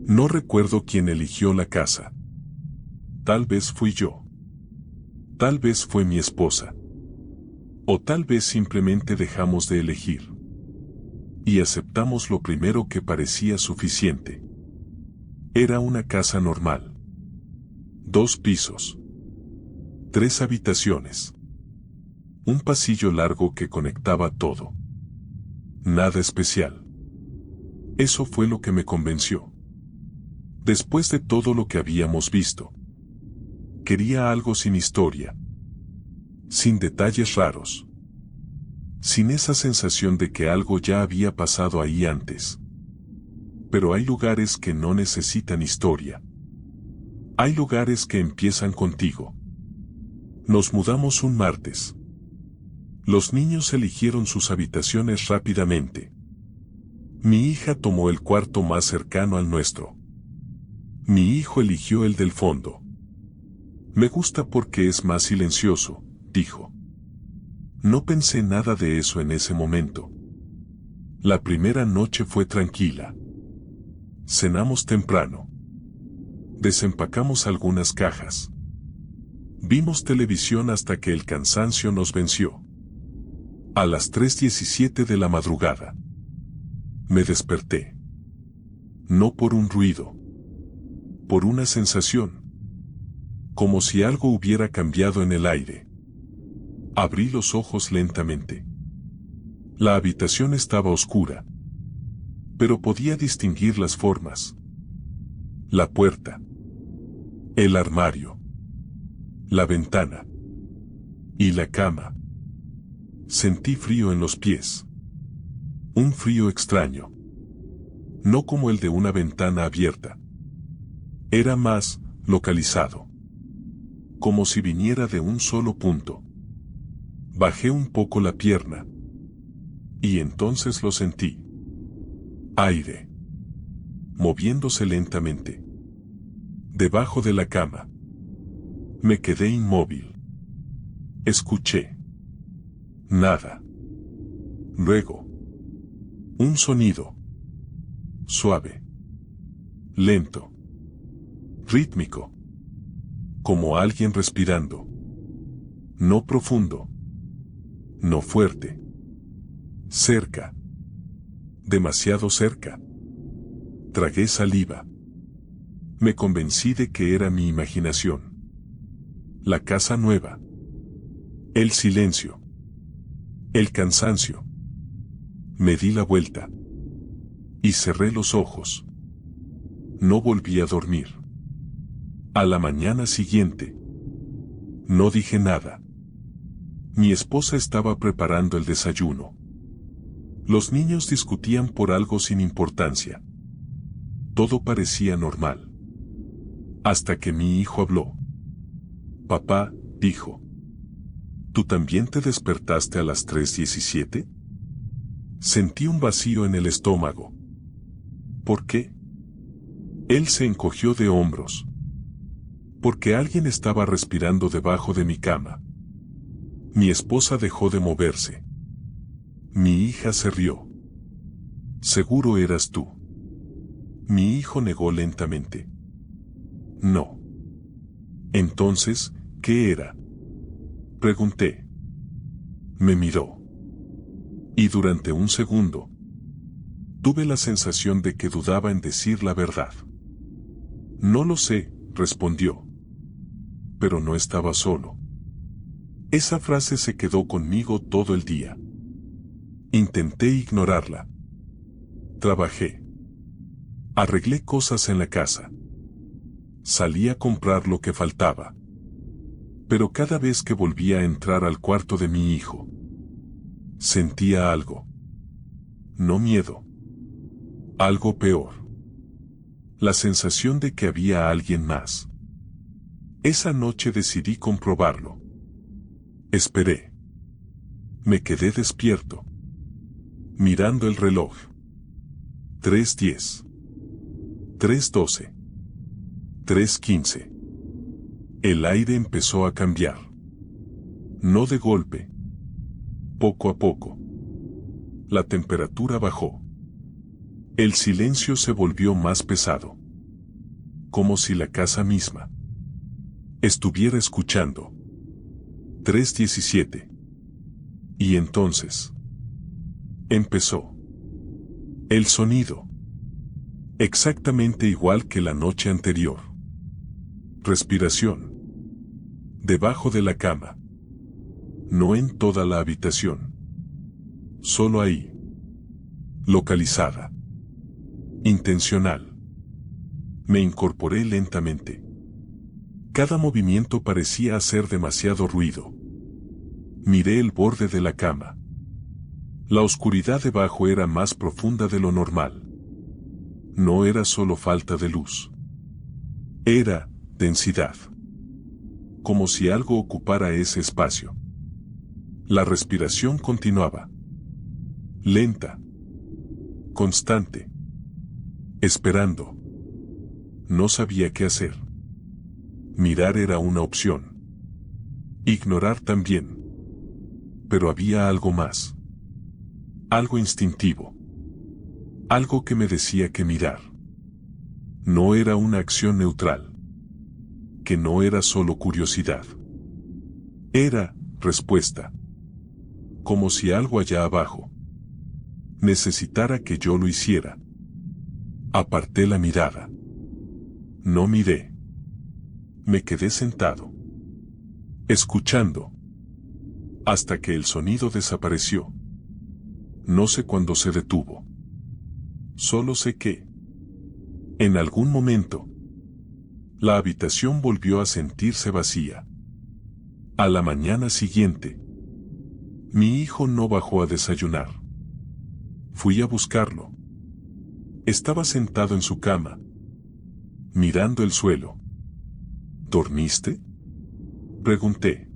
No recuerdo quién eligió la casa. Tal vez fui yo. Tal vez fue mi esposa. O tal vez simplemente dejamos de elegir. Y aceptamos lo primero que parecía suficiente. Era una casa normal. 2 pisos. 3 habitaciones. Un pasillo largo que conectaba todo. Nada especial. Eso fue lo que me convenció. Después de todo lo que habíamos visto. Quería algo sin historia. Sin detalles raros. Sin esa sensación de que algo ya había pasado ahí antes. Pero hay lugares que no necesitan historia. Hay lugares que empiezan contigo. Nos mudamos un martes. Los niños eligieron sus habitaciones rápidamente. Mi hija tomó el cuarto más cercano al nuestro. Mi hijo eligió el del fondo. Me gusta porque es más silencioso, dijo. No pensé nada de eso en ese momento. La primera noche fue tranquila. Cenamos temprano. Desempacamos algunas cajas. Vimos televisión hasta que el cansancio nos venció. A las 3:17 de la madrugada. Me desperté. No por un ruido. Por una sensación. Como si algo hubiera cambiado en el aire. Abrí los ojos lentamente. La habitación estaba oscura. Pero podía distinguir las formas. La puerta. El armario. La ventana. Y la cama. Sentí frío en los pies. Un frío extraño. No como el de una ventana abierta. Era más localizado. Como si viniera de un solo punto. Bajé un poco la pierna. Y entonces lo sentí. Aire. Moviéndose lentamente. Debajo de la cama. Me quedé inmóvil. Escuché. Nada. Luego. Un sonido. Suave. Lento. Rítmico. Como alguien respirando. No profundo. No fuerte. Cerca. Demasiado cerca. Tragué saliva. Me convencí de que era mi imaginación. La casa nueva. El silencio. El cansancio. Me di la vuelta. Y cerré los ojos. No volví a dormir. A la mañana siguiente. No dije nada. Mi esposa estaba preparando el desayuno. Los niños discutían por algo sin importancia. Todo parecía normal. Hasta que mi hijo habló. Papá, dijo. ¿Tú también te despertaste a las 3:17? Sentí un vacío en el estómago. ¿Por qué? Él se encogió de hombros. Porque alguien estaba respirando debajo de mi cama. Mi esposa dejó de moverse. Mi hija se rió. Seguro eras tú. Mi hijo negó lentamente. No. Entonces, ¿qué era? Pregunté. Me miró. Y durante un segundo, tuve la sensación de que dudaba en decir la verdad. No lo sé, respondió. Pero no estaba solo. Esa frase se quedó conmigo todo el día. Intenté ignorarla. Trabajé. Arreglé cosas en la casa. Salí a comprar lo que faltaba. Pero cada vez que volvía a entrar al cuarto de mi hijo, sentía algo. No miedo. Algo peor. La sensación de que había alguien más. Esa noche decidí comprobarlo. Esperé. Me quedé despierto. Mirando el reloj. 3:10. 3:12. 3:15. El aire empezó a cambiar. No de golpe. Poco a poco. La temperatura bajó. El silencio se volvió más pesado. como si la casa misma estuviera escuchando. 3:17. Y entonces empezó el sonido, exactamente igual que la noche anterior. Respiración debajo de la cama, no en toda la habitación, solo ahí, localizada, intencional. Me incorporé lentamente. Cada movimiento parecía hacer demasiado ruido. Miré el borde de la cama. La oscuridad debajo era más profunda de lo normal. No era solo falta de luz. Era densidad. Como si algo ocupara ese espacio. La respiración continuaba. Lenta. Constante. Esperando. No sabía qué hacer. Mirar era una opción. Ignorar también. Pero había algo más. Algo instintivo. Algo que me decía que mirar no era una acción neutral. Que no era solo curiosidad. Era respuesta. Como si algo allá abajo necesitara que yo lo hiciera. Aparté la mirada. No miré. Me quedé sentado, escuchando, hasta que el sonido desapareció. No sé cuándo se detuvo. Solo sé que, en algún momento, la habitación volvió a sentirse vacía. A la mañana siguiente, mi hijo no bajó a desayunar. Fui a buscarlo. Estaba sentado en su cama, mirando el suelo. ¿Dormiste?, pregunté.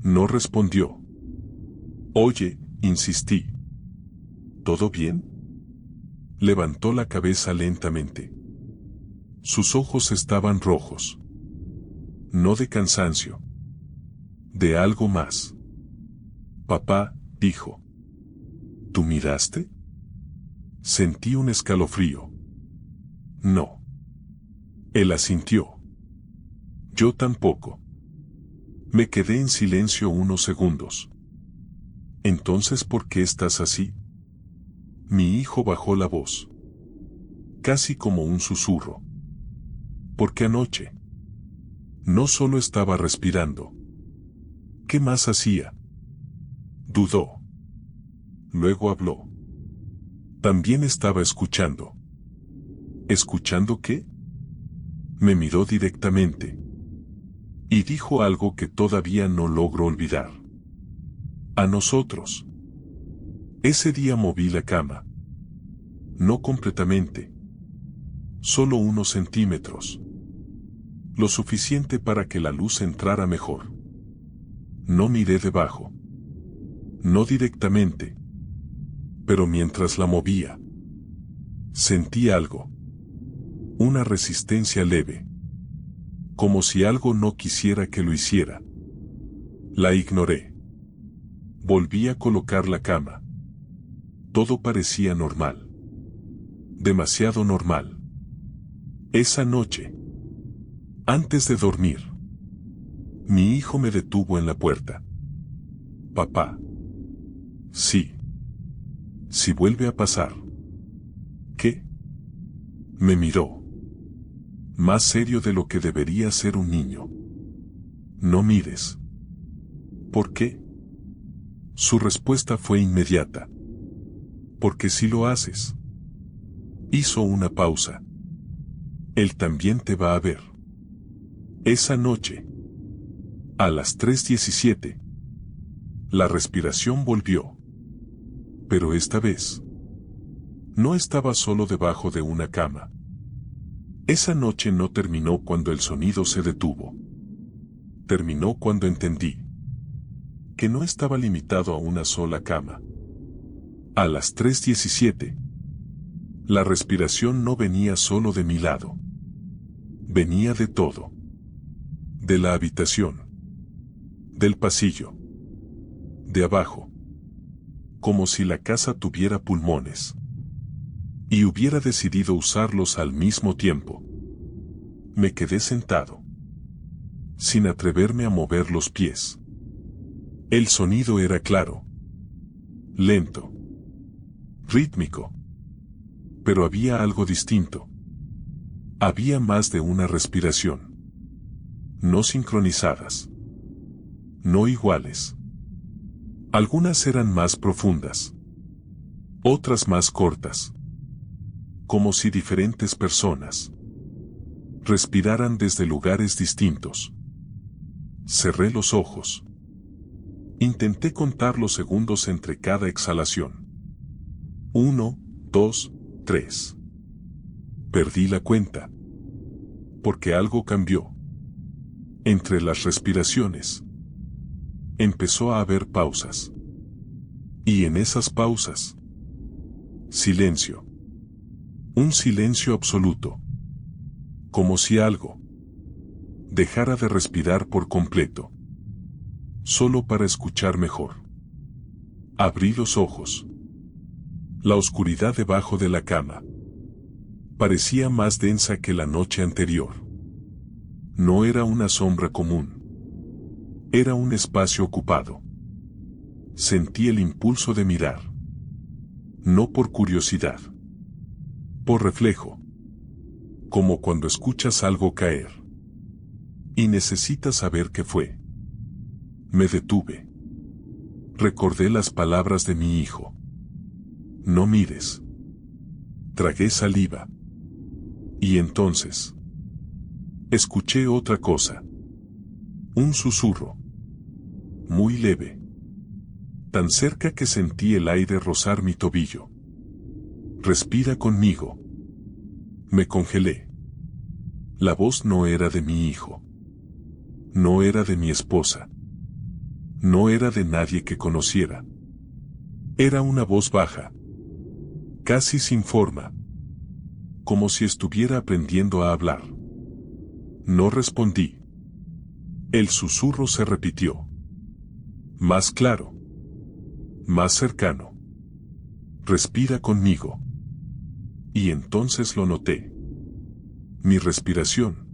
No respondió. Oye, insistí. ¿Todo bien? Levantó la cabeza lentamente. Sus ojos estaban rojos. No de cansancio. De algo más. Papá, dijo. ¿Tú miraste? Sentí un escalofrío. No. Él asintió. Yo tampoco. Me quedé en silencio unos segundos. Entonces, ¿por qué estás así? Mi hijo bajó la voz. Casi como un susurro. Porque anoche no solo estaba respirando. ¿Qué más hacía? Dudó. Luego habló. También estaba escuchando. ¿Escuchando qué? Me miró directamente. Y dijo algo que todavía no logro olvidar. A nosotros. Ese día moví la cama. No completamente. Solo unos centímetros. Lo suficiente para que la luz entrara mejor. No miré debajo. No directamente. Pero mientras la movía, sentí algo. Una resistencia leve. Como si algo no quisiera que lo hiciera. La ignoré. Volví a colocar la cama. Todo parecía normal. Demasiado normal. Esa noche, antes de dormir, mi hijo me detuvo en la puerta. Papá. Sí. Si vuelve a pasar. ¿Qué? Me miró. Más serio de lo que debería ser un niño. No mires. ¿Por qué? Su respuesta fue inmediata. Porque si lo haces. Hizo una pausa. Él también te va a ver. Esa noche. A las 3:17. La respiración volvió. Pero esta vez. No estaba solo debajo de una cama. Esa noche no terminó cuando el sonido se detuvo. Terminó cuando entendí que no estaba limitado a una sola cama. A las 3:17. La respiración no venía solo de mi lado. Venía de todo. De la habitación. Del pasillo. De abajo. Como si la casa tuviera pulmones. Y hubiera decidido usarlos al mismo tiempo. Me quedé sentado, sin atreverme a mover los pies. El sonido era claro, lento, rítmico. Pero había algo distinto. Había más de una respiración. No sincronizadas. No iguales. Algunas eran más profundas. Otras más cortas. Como si diferentes personas respiraran desde lugares distintos. Cerré los ojos. Intenté contar los segundos entre cada exhalación. 1, 2, 3. Perdí la cuenta. Porque algo cambió. Entre las respiraciones empezó a haber pausas. Y en esas pausas, silencio. Un silencio absoluto. Como si algo dejara de respirar por completo. Solo para escuchar mejor. Abrí los ojos. La oscuridad debajo de la cama parecía más densa que la noche anterior. No era una sombra común. Era un espacio ocupado. Sentí el impulso de mirar. No por curiosidad. Por reflejo. Como cuando escuchas algo caer. Y necesitas saber qué fue. Me detuve. Recordé las palabras de mi hijo. No mires. Tragué saliva. Y entonces escuché otra cosa. Un susurro. Muy leve. Tan cerca que sentí el aire rozar mi tobillo. Respira conmigo. Me congelé. La voz no era de mi hijo. No era de mi esposa. No era de nadie que conociera. Era una voz baja. Casi sin forma. Como si estuviera aprendiendo a hablar. No respondí. El susurro se repitió. Más claro. Más cercano. Respira conmigo. Y entonces lo noté. Mi respiración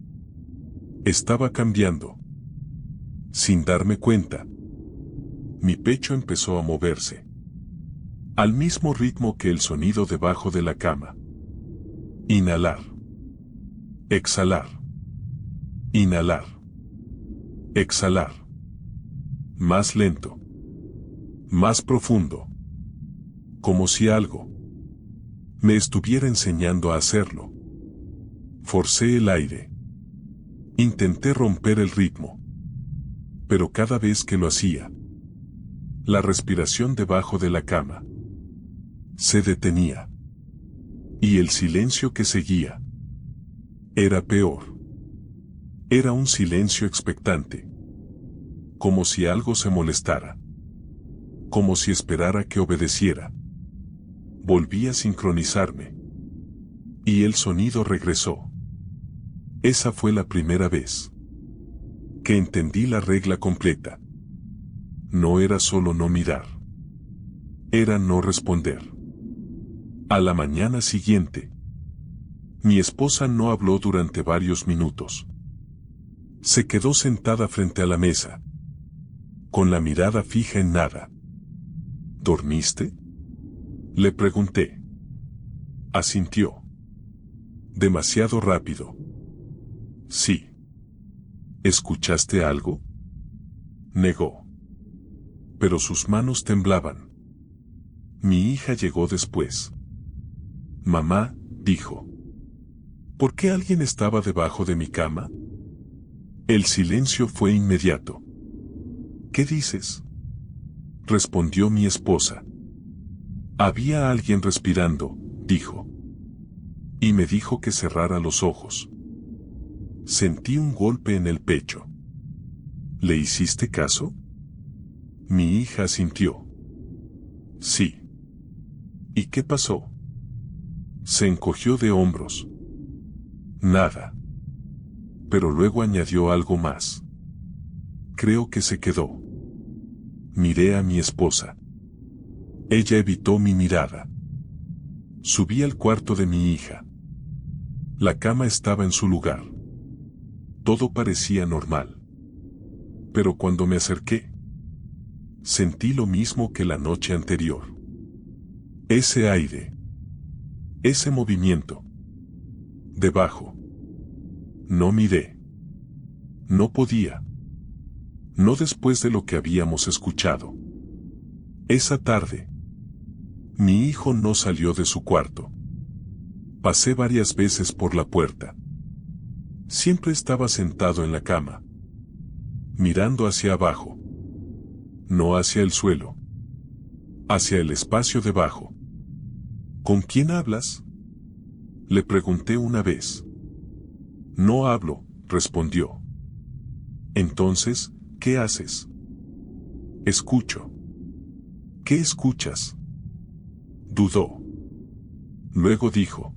estaba cambiando. Sin darme cuenta. Mi pecho empezó a moverse. Al mismo ritmo que el sonido debajo de la cama. Inhalar. Exhalar. Inhalar. Exhalar. Más lento. Más profundo. Como si algo me estuviera enseñando a hacerlo. Forcé el aire. Intenté romper el ritmo. Pero cada vez que lo hacía, la respiración debajo de la cama se detenía. Y el silencio que seguía era peor. Era un silencio expectante. Como si algo se molestara. Como si esperara que obedeciera. Volví a sincronizarme. Y el sonido regresó. Esa fue la primera vez que entendí la regla completa. No era solo no mirar. Era no responder. A la mañana siguiente, mi esposa no habló durante varios minutos. Se quedó sentada frente a la mesa, con la mirada fija en nada. ¿Dormiste?, le pregunté. Asintió. Demasiado rápido. Sí. ¿Escuchaste algo?, negó. Pero sus manos temblaban. Mi hija llegó después. Mamá, dijo. ¿Por qué alguien estaba debajo de mi cama? El silencio fue inmediato. ¿Qué dices?, respondió mi esposa. Había alguien respirando, dijo. Y me dijo que cerrara los ojos. Sentí un golpe en el pecho. ¿Le hiciste caso?, mi hija asintió. Sí. ¿Y qué pasó? Se encogió de hombros. Nada. Pero luego añadió algo más. Creo que se quedó. Miré a mi esposa. Ella evitó mi mirada. Subí al cuarto de mi hija. La cama estaba en su lugar. Todo parecía normal. Pero cuando me acerqué, sentí lo mismo que la noche anterior. Ese aire. Ese movimiento. Debajo. No miré. No podía. No después de lo que habíamos escuchado. Esa tarde, mi hijo no salió de su cuarto. Pasé varias veces por la puerta. Siempre estaba sentado en la cama, mirando hacia abajo. No hacia el suelo. Hacia el espacio debajo. ¿Con quién hablas?, le pregunté una vez. No hablo, respondió. Entonces, ¿qué haces? Escucho. ¿Qué escuchas? Dudó. Luego dijo.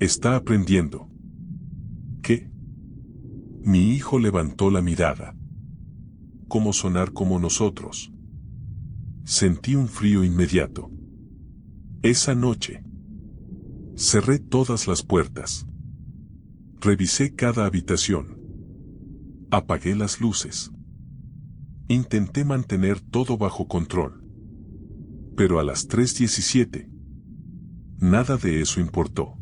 Está aprendiendo. ¿Qué? Mi hijo levantó la mirada. ¿Cómo sonar como nosotros? Sentí un frío inmediato. Esa noche, cerré todas las puertas. Revisé cada habitación. Apagué las luces. Intenté mantener todo bajo control. Pero a las 3:17, nada de eso importó.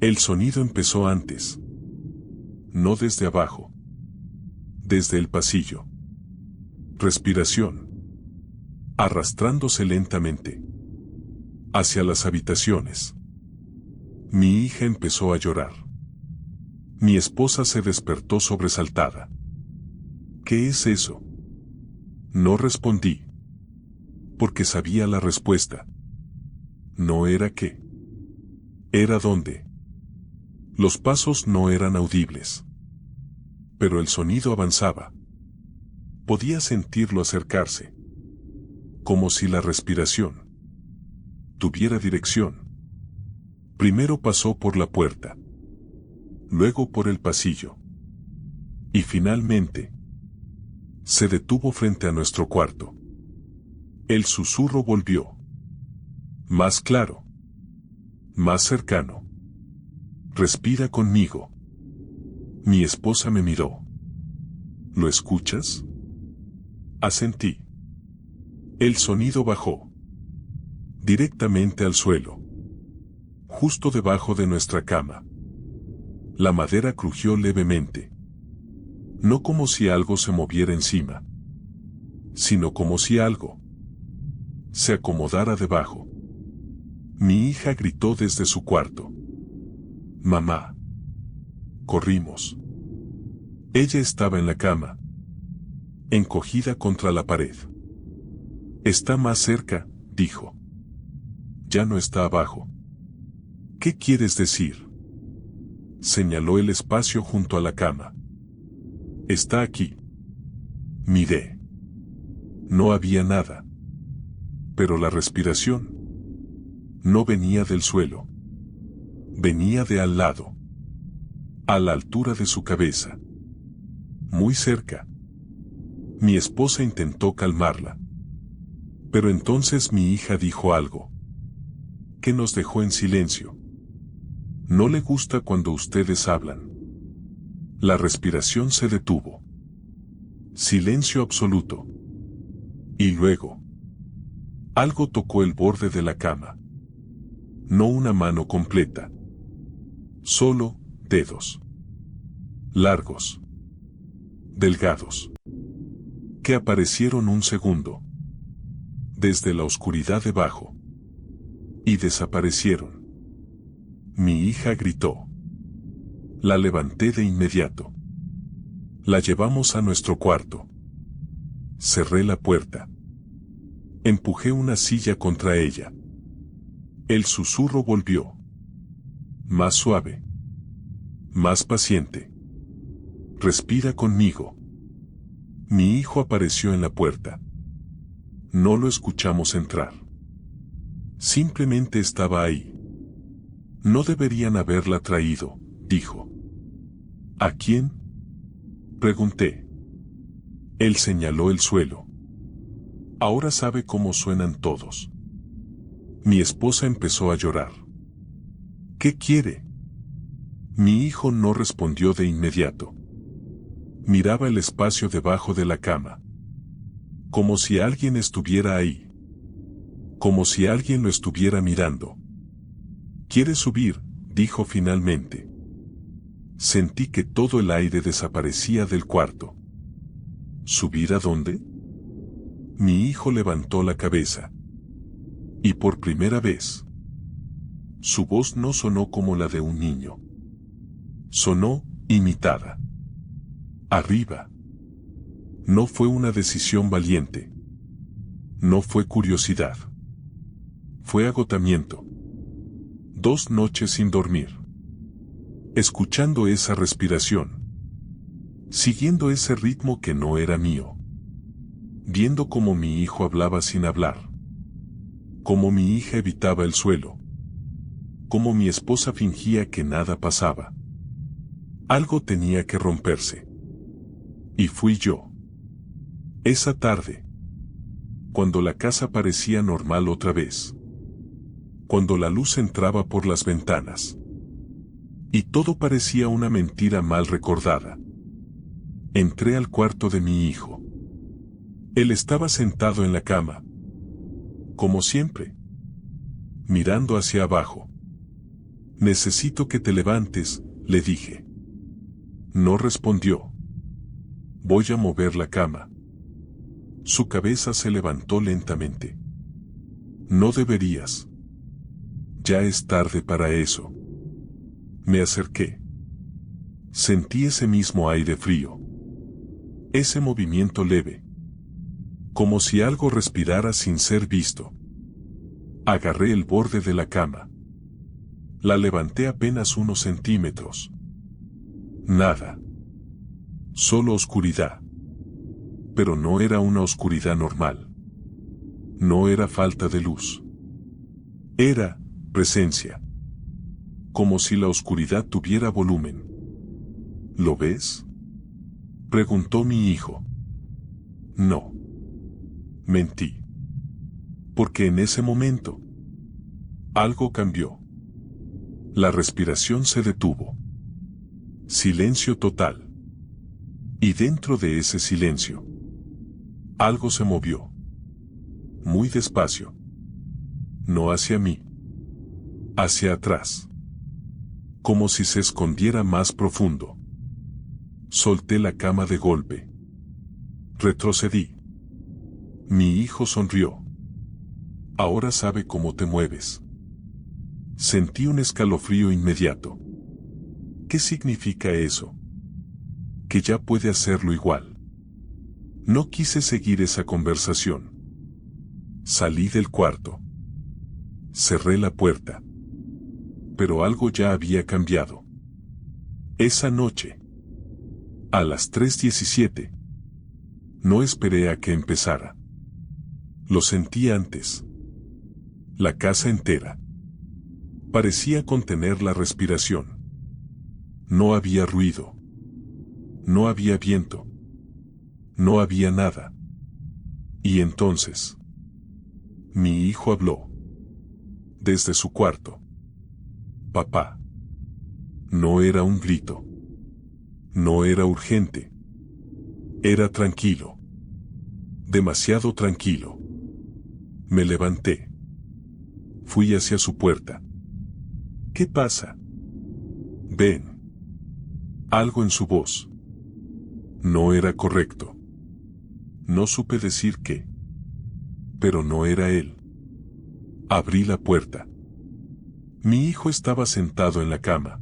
El sonido empezó antes. No desde abajo. Desde el pasillo. Respiración. Arrastrándose lentamente. Hacia las habitaciones. Mi hija empezó a llorar. Mi esposa se despertó sobresaltada. ¿Qué es eso? No respondí. Porque sabía la respuesta. No era qué. Era dónde. Los pasos no eran audibles. Pero el sonido avanzaba. Podía sentirlo acercarse. Como si la respiración tuviera dirección. Primero pasó por la puerta. Luego por el pasillo. Y finalmente, se detuvo frente a nuestro cuarto. El susurro volvió. Más claro. Más cercano. Respira conmigo. Mi esposa me miró. ¿Lo escuchas? Asentí. El sonido bajó. Directamente al suelo. Justo debajo de nuestra cama. La madera crujió levemente. No como si algo se moviera encima, sino como si algo se acomodara debajo. Mi hija gritó desde su cuarto. Mamá. Corrimos. Ella estaba en la cama, encogida contra la pared. Está más cerca, dijo. Ya no está abajo. ¿Qué quieres decir? Señaló el espacio junto a la cama. Está aquí. Miré. No había nada. Pero la respiración no venía del suelo. Venía de al lado. A la altura de su cabeza. Muy cerca. Mi esposa intentó calmarla. Pero entonces mi hija dijo algo que nos dejó en silencio. No le gusta cuando ustedes hablan. La respiración se detuvo. Silencio absoluto. Y luego, algo tocó el borde de la cama. No una mano completa. Solo dedos. Largos. Delgados. Que aparecieron un segundo. Desde la oscuridad debajo. Y desaparecieron. Mi hija gritó. La levanté de inmediato. La llevamos a nuestro cuarto. Cerré la puerta. Empujé una silla contra ella. El susurro volvió. Más suave. Más paciente. Respira conmigo. Mi hijo apareció en la puerta. No lo escuchamos entrar. Simplemente estaba ahí. No deberían haberla traído, dijo. ¿A quién? Pregunté. Él señaló el suelo. Ahora sabe cómo suenan todos. Mi esposa empezó a llorar. ¿Qué quiere? Mi hijo no respondió de inmediato. Miraba el espacio debajo de la cama. Como si alguien estuviera ahí. Como si alguien lo estuviera mirando. ¿Quieres subir?, dijo finalmente. Sentí que todo el aire desaparecía del cuarto. ¿Subir a dónde? Mi hijo levantó la cabeza. Y por primera vez, su voz no sonó como la de un niño. Sonó imitada. Arriba. No fue una decisión valiente. No fue curiosidad. Fue agotamiento. 2 noches sin dormir. Escuchando esa respiración. Siguiendo ese ritmo que no era mío. Viendo cómo mi hijo hablaba sin hablar. Cómo mi hija evitaba el suelo. Cómo mi esposa fingía que nada pasaba. Algo tenía que romperse. Y fui yo. Esa tarde. Cuando la casa parecía normal otra vez. Cuando la luz entraba por las ventanas. Y todo parecía una mentira mal recordada. Entré al cuarto de mi hijo. Él estaba sentado en la cama. Como siempre. Mirando hacia abajo. Necesito que te levantes, le dije. No respondió. Voy a mover la cama. Su cabeza se levantó lentamente. No deberías. Ya es tarde para eso. Me acerqué. Sentí ese mismo aire frío. Ese movimiento leve. Como si algo respirara sin ser visto. Agarré el borde de la cama. La levanté apenas unos centímetros. Nada. Solo oscuridad. Pero no era una oscuridad normal. No era falta de luz. Era presencia. Como si la oscuridad tuviera volumen. ¿Lo ves?, preguntó mi hijo. No. Mentí. Porque en ese momento, algo cambió. La respiración se detuvo. Silencio total. Y dentro de ese silencio, algo se movió. Muy despacio. No hacia mí. Hacia atrás. Como si se escondiera más profundo. Solté la cama de golpe. Retrocedí. Mi hijo sonrió. Ahora sabe cómo te mueves. Sentí un escalofrío inmediato. ¿Qué significa eso? Que ya puede hacerlo igual. No quise seguir esa conversación. Salí del cuarto. Cerré la puerta. Pero algo ya había cambiado. Esa noche, a las 3:17, no esperé a que empezara. Lo sentí antes. La casa entera parecía contener la respiración. No había ruido. No había viento. No había nada. Y entonces, mi hijo habló. Desde su cuarto. Papá. No era un grito. No era urgente. Era tranquilo. Demasiado tranquilo. Me levanté. Fui hacia su puerta. ¿Qué pasa? Ven. Algo en su voz. No era correcto. No supe decir qué. Pero no era él. Abrí la puerta. Mi hijo estaba sentado en la cama.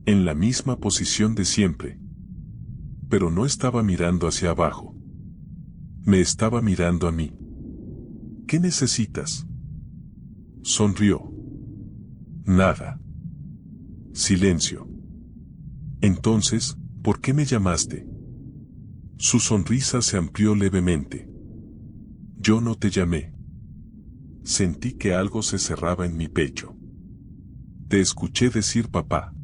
En la misma posición de siempre. Pero no estaba mirando hacia abajo. Me estaba mirando a mí. ¿Qué necesitas? Sonrió. Nada. Silencio. Entonces, ¿por qué me llamaste? Su sonrisa se amplió levemente. Yo no te llamé. Sentí que algo se cerraba en mi pecho. Te escuché decir papá.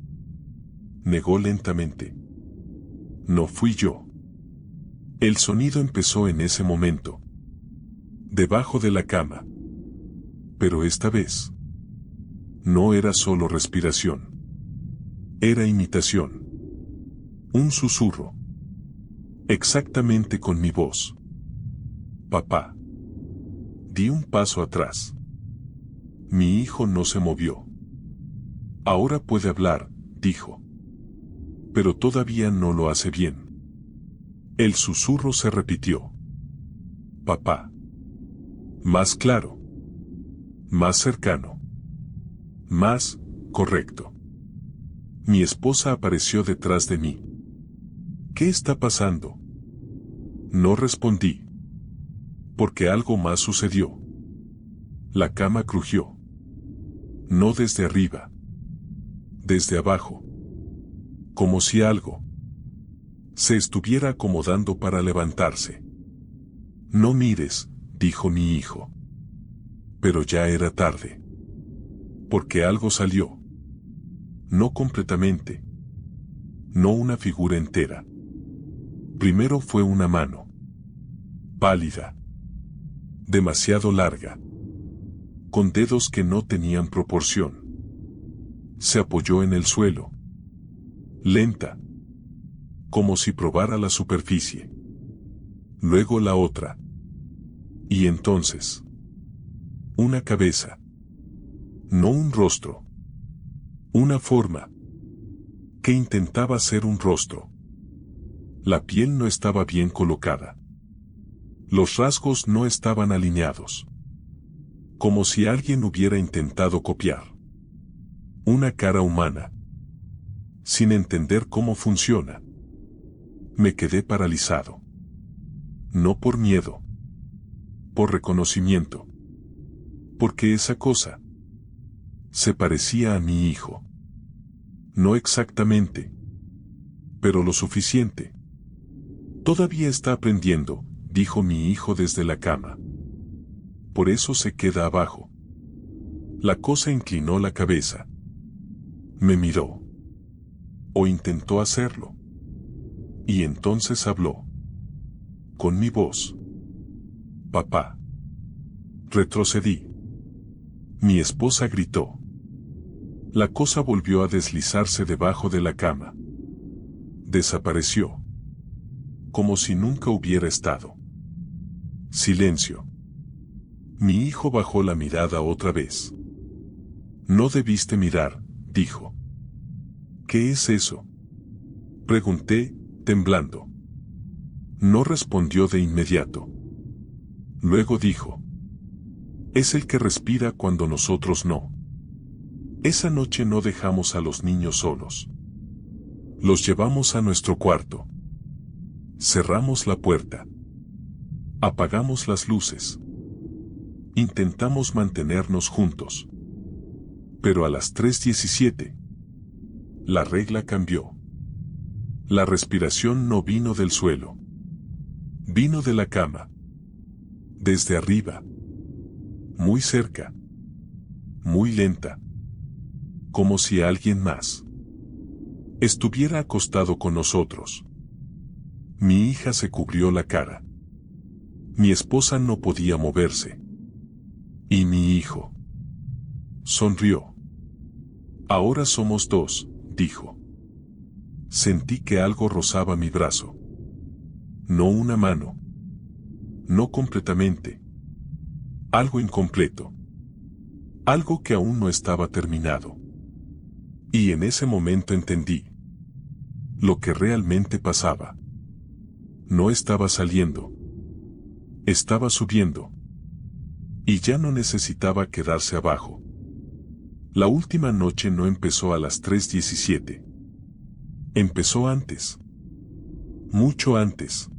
Negó lentamente. No fui yo. El sonido empezó en ese momento. Debajo de la cama. Pero esta vez, no era solo respiración. Era imitación. Un susurro. Exactamente con mi voz. Papá. Di un paso atrás. Mi hijo no se movió. Ahora puede hablar, dijo. Pero todavía no lo hace bien. El susurro se repitió. Papá. Más claro. Más cercano. Más correcto. Mi esposa apareció detrás de mí. ¿Qué está pasando? No respondí. Porque algo más sucedió. La cama crujió. No desde arriba. Desde abajo. Como si algo se estuviera acomodando para levantarse. No mires, dijo mi hijo. Pero ya era tarde. Porque algo salió. No completamente. No una figura entera. Primero fue una mano. Pálida. Demasiado larga. Con dedos que no tenían proporción. Se apoyó en el suelo. Lenta. Como si probara la superficie. Luego la otra. Y entonces. Una cabeza. No un rostro. Una forma. Que intentaba ser un rostro. La piel no estaba bien colocada. Los rasgos no estaban alineados. Como si alguien hubiera intentado copiar. Una cara humana. Sin entender cómo funciona. Me quedé paralizado. No por miedo. Por reconocimiento. Porque esa cosa se parecía a mi hijo. No exactamente. Pero lo suficiente. Todavía está aprendiendo, dijo mi hijo desde la cama. Por eso se queda abajo. La cosa inclinó la cabeza. Me miró. O intentó hacerlo. Y entonces habló. Con mi voz. Papá. Retrocedí. Mi esposa gritó. La cosa volvió a deslizarse debajo de la cama. Desapareció. Como si nunca hubiera estado. Silencio. Mi hijo bajó la mirada otra vez. No debiste mirar, dijo. ¿Qué es eso? Pregunté, temblando. No respondió de inmediato. Luego dijo. Es el que respira cuando nosotros no. Esa noche no dejamos a los niños solos. Los llevamos a nuestro cuarto. Cerramos la puerta. Apagamos las luces. Intentamos mantenernos juntos. Pero a las 3:17, la regla cambió. La respiración no vino del suelo. Vino de la cama. Desde arriba. Muy cerca. Muy lenta. Como si alguien más estuviera acostado con nosotros. Mi hija se cubrió la cara. Mi esposa no podía moverse. Y mi hijo sonrió. Ahora somos dos, dijo. Sentí que algo rozaba mi brazo. No una mano. No completamente. Algo incompleto. Algo que aún no estaba terminado. Y en ese momento entendí lo que realmente pasaba. No estaba saliendo. Estaba subiendo. Y ya no necesitaba quedarse abajo. La última noche no empezó a las 3:17. Empezó antes. Mucho antes.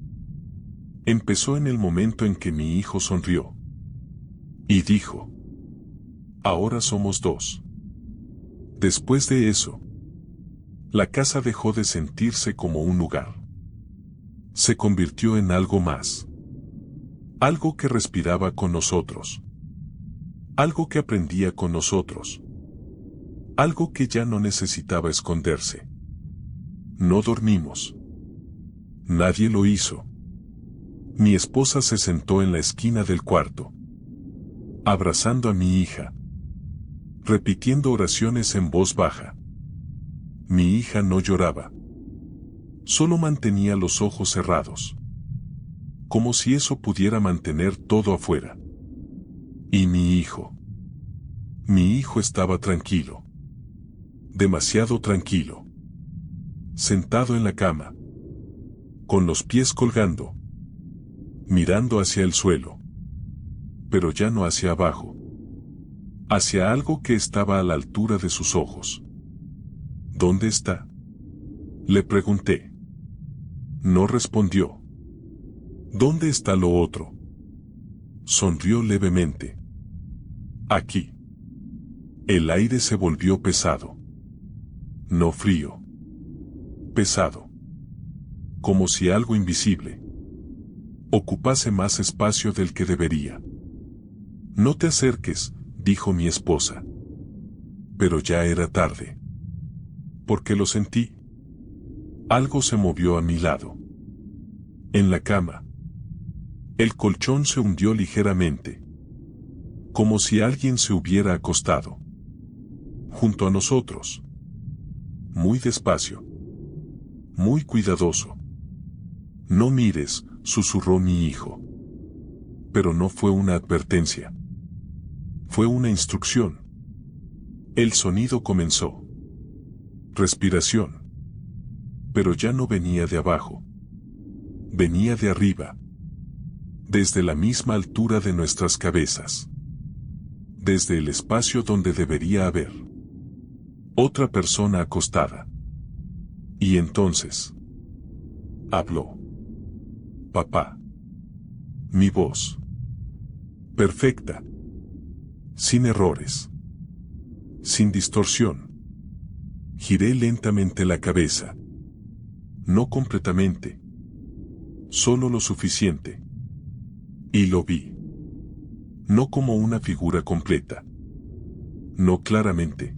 Empezó en el momento en que mi hijo sonrió. Y dijo. Ahora somos dos. Después de eso, la casa dejó de sentirse como un lugar. Se convirtió en algo más. Algo que respiraba con nosotros. Algo que aprendía con nosotros. Algo que ya no necesitaba esconderse. No dormimos. Nadie lo hizo. Mi esposa se sentó en la esquina del cuarto, abrazando a mi hija, repitiendo oraciones en voz baja. Mi hija no lloraba. Solo mantenía los ojos cerrados. Como si eso pudiera mantener todo afuera. Y mi hijo. Mi hijo estaba tranquilo. Demasiado tranquilo. Sentado en la cama. Con los pies colgando. Mirando hacia el suelo. Pero ya no hacia abajo. Hacia algo que estaba a la altura de sus ojos. ¿Dónde está?, le pregunté. No respondió. ¿Dónde está lo otro? Sonrió levemente. Aquí. El aire se volvió pesado. No frío. Pesado. Como si algo invisible ocupase más espacio del que debería. No te acerques, dijo mi esposa. Pero ya era tarde. Porque lo sentí. Algo se movió a mi lado. En la cama. El colchón se hundió ligeramente. Como si alguien se hubiera acostado. Junto a nosotros. Muy despacio. Muy cuidadoso. No mires, susurró mi hijo. Pero no fue una advertencia. Fue una instrucción. El sonido comenzó. Respiración. Pero ya no venía de abajo. Venía de arriba. Desde la misma altura de nuestras cabezas. Desde el espacio donde debería haber otra persona acostada. Y entonces habló. Papá. Mi voz. Perfecta. Sin errores. Sin distorsión. Giré lentamente la cabeza. No completamente. Solo lo suficiente. Y lo vi. No como una figura completa. No claramente.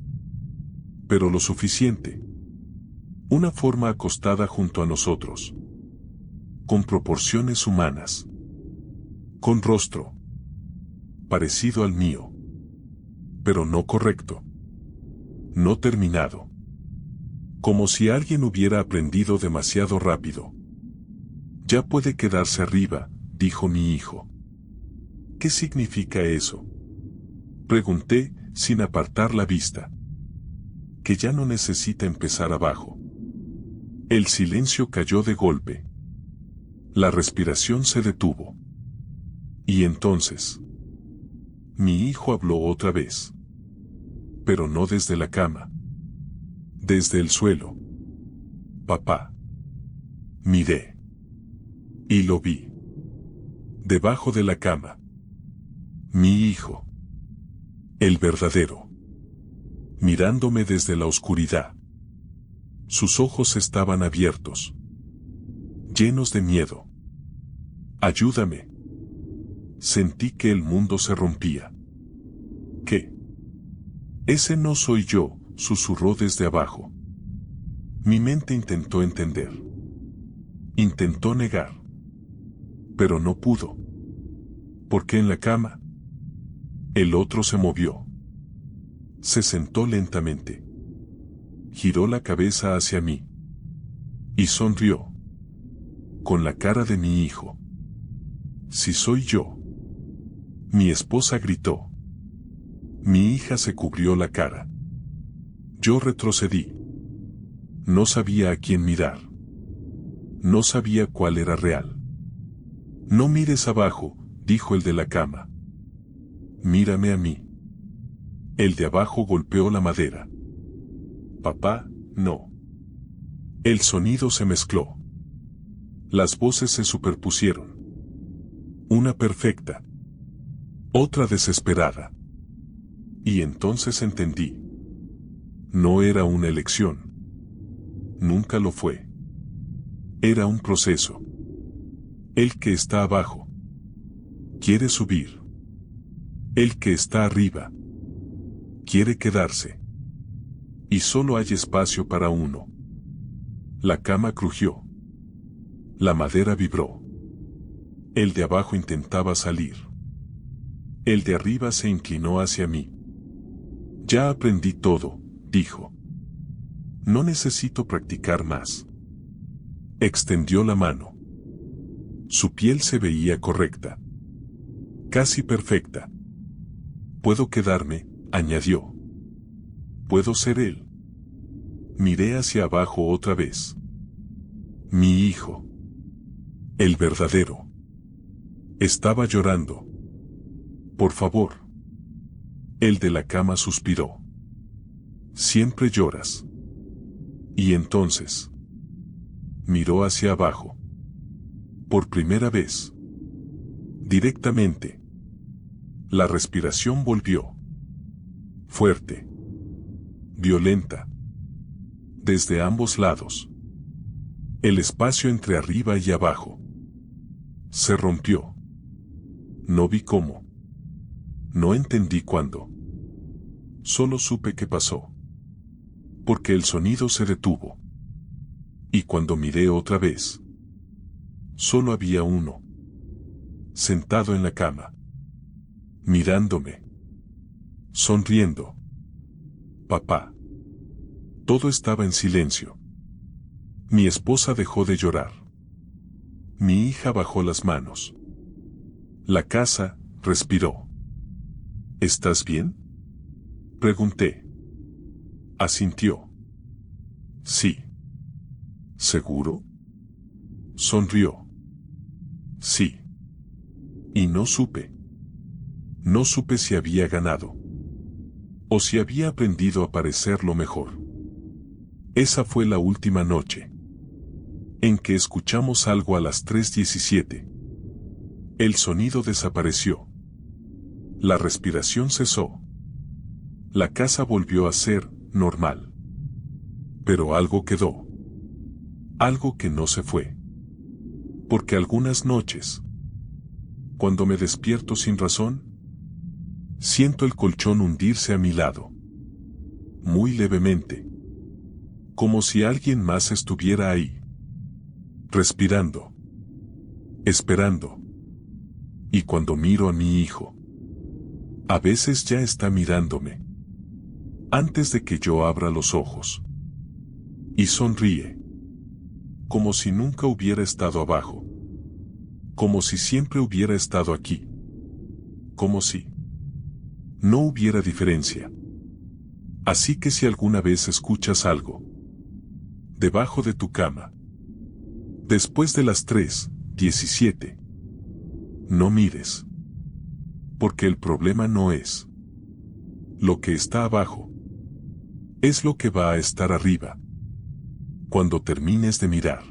Pero lo suficiente. Una forma acostada junto a nosotros. Con proporciones humanas. Con rostro. Parecido al mío. Pero no correcto. No terminado. Como si alguien hubiera aprendido demasiado rápido. Ya puede quedarse arriba, dijo mi hijo. ¿Qué significa eso?, pregunté, sin apartar la vista. Que ya no necesita empezar abajo. El silencio cayó de golpe. La respiración se detuvo. Y entonces, mi hijo habló otra vez. Pero no desde la cama. Desde el suelo. Papá. Miré. Y lo vi. Debajo de la cama. Mi hijo. El verdadero. Mirándome desde la oscuridad. Sus ojos estaban abiertos. Llenos de miedo. Ayúdame. Sentí que el mundo se rompía. ¿Qué? Ese no soy yo, susurró desde abajo. Mi mente intentó entender. Intentó negar. Pero no pudo. ¿Por qué en la cama? El otro se movió. Se sentó lentamente. Giró la cabeza hacia mí. Y sonrió. Con la cara de mi hijo. Si soy yo. Mi esposa gritó. Mi hija se cubrió la cara. Yo retrocedí. No sabía a quién mirar. No sabía cuál era real. No mires abajo, dijo el de la cama. Mírame a mí. El de abajo golpeó la madera. Papá, no. El sonido se mezcló. Las voces se superpusieron. Una perfecta. Otra desesperada. Y entonces entendí. No era una elección. Nunca lo fue. Era un proceso. El que está abajo quiere subir. El que está arriba quiere quedarse. Y solo hay espacio para uno. La cama crujió. La madera vibró. El de abajo intentaba salir. El de arriba se inclinó hacia mí. Ya aprendí todo, dijo. No necesito practicar más. Extendió la mano. Su piel se veía correcta. Casi perfecta. Puedo quedarme, añadió. Puedo ser él. Miré hacia abajo otra vez. Mi hijo. El verdadero. Estaba llorando. Por favor. El de la cama suspiró. Siempre lloras. Y entonces. Miró hacia abajo. Por primera vez. Directamente. La respiración volvió. Fuerte. Violenta. Desde ambos lados. El espacio entre arriba y abajo. Se rompió. No vi cómo. No entendí cuándo. Solo supe que pasó. Porque el sonido se detuvo. Y cuando miré otra vez, solo había uno. Sentado en la cama. Mirándome. Sonriendo. Papá. Todo estaba en silencio. Mi esposa dejó de llorar. Mi hija bajó las manos. La casa respiró. ¿Estás bien?, pregunté. Asintió. Sí. ¿Seguro? Sonrió. Sí. Y no supe. No supe si había ganado. O si había aprendido a parecer lo mejor. Esa fue la última noche. En que escuchamos algo a las 3:17. El sonido desapareció. La respiración cesó. La casa volvió a ser normal. Pero algo quedó. Algo que no se fue. Porque algunas noches, cuando me despierto sin razón, siento el colchón hundirse a mi lado. Muy levemente. Como si alguien más estuviera ahí. Respirando. Esperando. Y cuando miro a mi hijo, a veces ya está mirándome. Antes de que yo abra los ojos. Y sonríe. Como si nunca hubiera estado abajo. Como si siempre hubiera estado aquí. Como si no hubiera diferencia. Así que si alguna vez escuchas algo debajo de tu cama, después de las 3:17, no mires. Porque el problema no es lo que está abajo. Es lo que va a estar arriba. Cuando termines de mirar.